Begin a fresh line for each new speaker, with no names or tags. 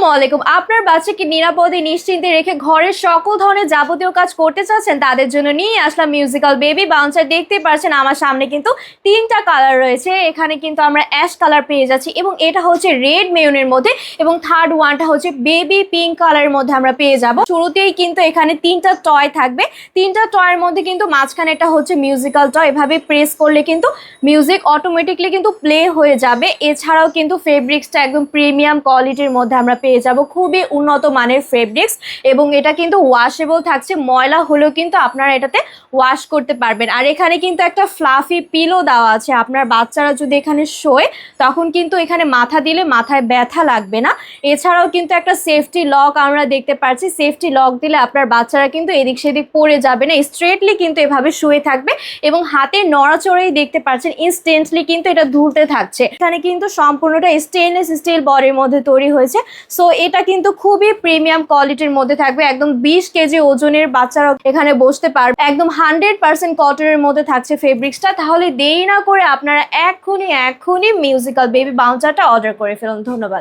আসসালামু আলাইকুম। আপনার বাচ্চাকে নিরাপদে নিশ্চিন্তে রেখে ঘরের সকল ধরনের যাবতীয় কাজ করতে চাচ্ছেন, তাদের জন্য নিয়ে আসলাম মিউজিক্যাল বেবি বাউন্সার। দেখতে পাচ্ছেন আমার সামনে কিন্তু তিনটা কালার রয়েছে। এখানে কিন্তু আমরা অ্যাশ কালার পেয়ে যাচ্ছি এবং এটা হচ্ছে রেড মেরুনের মধ্যে, এবং থার্ড ওয়ানটা হচ্ছে বেবি পিঙ্ক কালারের মধ্যে আমরা পেয়ে যাব। শুরুতেই কিন্তু এখানে তিনটা টয় থাকবে। তিনটা টয়ের মধ্যে কিন্তু মাঝখানে এটা হচ্ছে মিউজিক্যাল টয়। এভাবে প্রেস করলে কিন্তু মিউজিক অটোমেটিকলি কিন্তু প্লে হয়ে যাবে। এছাড়াও কিন্তু ফেব্রিক্সটা একদম প্রিমিয়াম কোয়ালিটির মধ্যে আমরা পেয়ে যাব, খুবই উন্নত মানের ফেব্রিক্স, এবং এটা কিন্তু ওয়াশেবল থাকছে। ময়লা হলেও কিন্তু আপনারা এটাতে ওয়াশ করতে পারবেন। আর এখানে কিন্তু একটা ফ্লাফি পিলো দেওয়া আছে। আপনার বাচ্চারা যদি এখানে শোয় তখন কিন্তু এখানে মাথা দিলে মাথায় ব্যথা লাগবে না। এছাড়াও কিন্তু একটা সেফটি লক আমরা দেখতে পাচ্ছি। সেফটি লক দিলে আপনার বাচ্চারা কিন্তু এদিক সেদিক পড়ে যাবে না, স্ট্রেটলি কিন্তু এভাবে শুয়ে থাকবে, এবং হাতের নড়াচড়াই দেখতে পাচ্ছেন ইনস্ট্যান্টলি কিন্তু এটা দুলতে থাকছে। এখানে কিন্তু সম্পূর্ণটা স্টেনলেস স্টিল বডির মধ্যে তৈরি হয়েছে। সো এটা কিন্তু খুবই প্রিমিয়াম কোয়ালিটির মধ্যে থাকবে। একদম 20 কেজি ওজনের বাচ্চারা এখানে বসতে পারবে। একদম 100% কটনের মধ্যে থাকছে ফেব্রিক্সটা। তাহলে দেরি না করে আপনারা এক্ষুনি মিউজিক্যাল বেবি বাউন্সারটা অর্ডার করে ফেলুন। ধন্যবাদ।